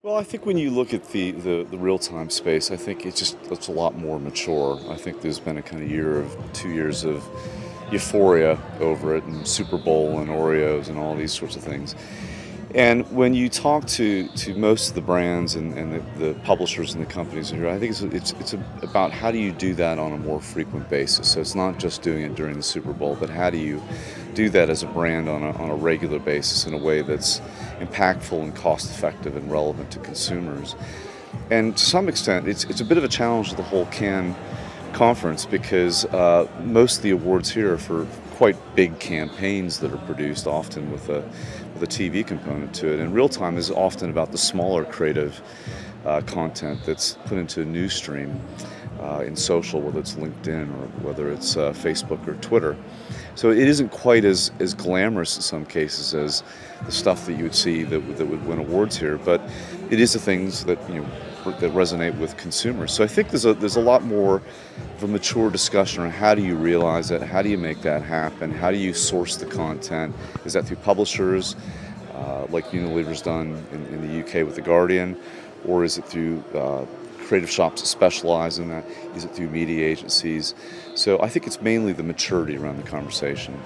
Well, I think when you look at the real-time space, I think it's a lot more mature. I think there's been a kind of 2 years of euphoria over it, and Super Bowl and Oreos and all these sorts of things. And when you talk to most of the brands and the publishers and the companies here, I think it's about how do you do that on a more frequent basis. So it's not just doing it during the Super Bowl, but how do you do that as a brand on a regular basis in a way that's impactful and cost effective and relevant to consumers. And to some extent, it's a bit of a challenge to the whole Cannes conference because most of the awards here are for quite big campaigns that are produced, often with a TV component to it. And real time is often about the smaller creative content that's put into a news stream in social, whether it's LinkedIn or whether it's Facebook or Twitter. So it isn't quite as glamorous in some cases as the stuff that you would see that would win awards here, but it is the things that that resonate with consumers. So I think there's a lot more of a mature discussion on how do you realize it, how do you make that happen, how do you source the content? Is that through publishers, like Unilever's done in the UK with The Guardian, or is it through creative shops that specialize in that? Is it through media agencies? So I think it's mainly the maturity around the conversation.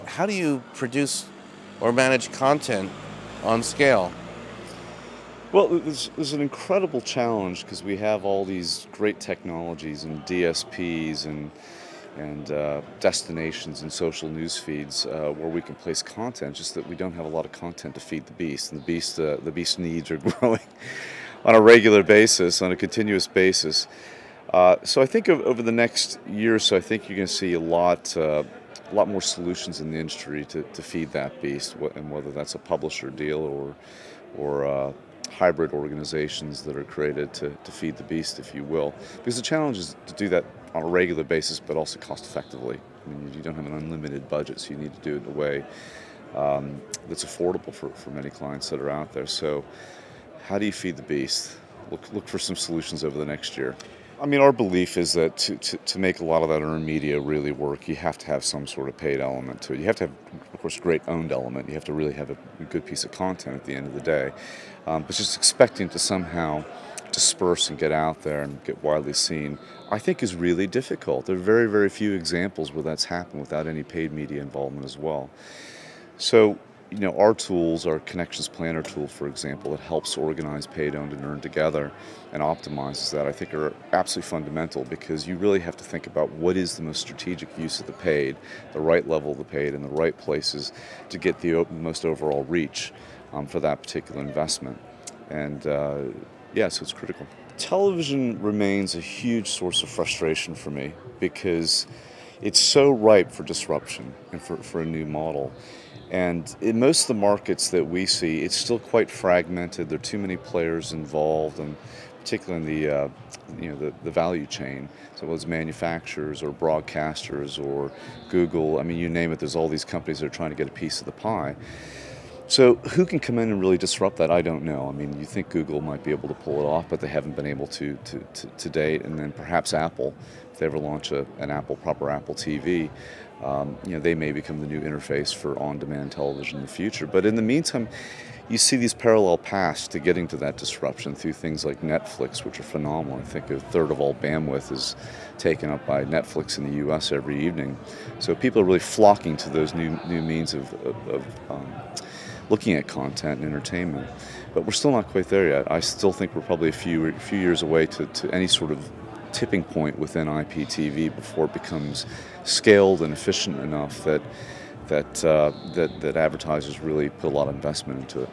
How do you produce or manage content on scale? Well, there's an incredible challenge because we have all these great technologies and DSPs and destinations and social news feeds where we can place content, just that we don't have a lot of content to feed the beast. And the beast needs are growing on a regular basis, on a continuous basis. So I think over the next year or so, I think you're going to see a lot more solutions in the industry to feed that beast, and whether that's a publisher deal or hybrid organizations that are created to feed the beast, if you will. Because the challenge is to do that on a regular basis, but also cost effectively. I mean, you don't have an unlimited budget, so you need to do it in a way that's affordable for many clients that are out there. So how do you feed the beast? Look for some solutions over the next year. I mean, our belief is that to make a lot of that earned media really work, you have to have some sort of paid element to it. You have to have, of course, a great owned element. You have to really have a good piece of content at the end of the day. But just expecting to somehow disperse and get out there and get widely seen, I think is really difficult. There are very, very few examples where that's happened without any paid media involvement as well. So, our tools, our Connections Planner tool, for example, that helps organize paid, owned, and earned together and optimizes that, I think are absolutely fundamental, because you really have to think about what is the most strategic use of the paid, the right level of the paid, and the right places to get the most overall reach for that particular investment. And so it's critical. Television remains a huge source of frustration for me because it's so ripe for disruption and for a new model. And in most of the markets that we see, it's still quite fragmented. There are too many players involved, and particularly in the value chain. So whether it's manufacturers or broadcasters or Google, I mean, you name it, there's all these companies that are trying to get a piece of the pie. So who can come in and really disrupt that? I don't know. I mean, you think Google might be able to pull it off, but they haven't been able to date. And then perhaps Apple, if they ever launch an proper Apple TV, they may become the new interface for on-demand television in the future. But in the meantime, you see these parallel paths to getting to that disruption through things like Netflix, which are phenomenal. I think a third of all bandwidth is taken up by Netflix in the U.S. every evening. So people are really flocking to those new means of looking at content and entertainment. But we're still not quite there yet. I still think we're probably a few years away to any sort of tipping point within IPTV before it becomes scaled and efficient enough that advertisers really put a lot of investment into it.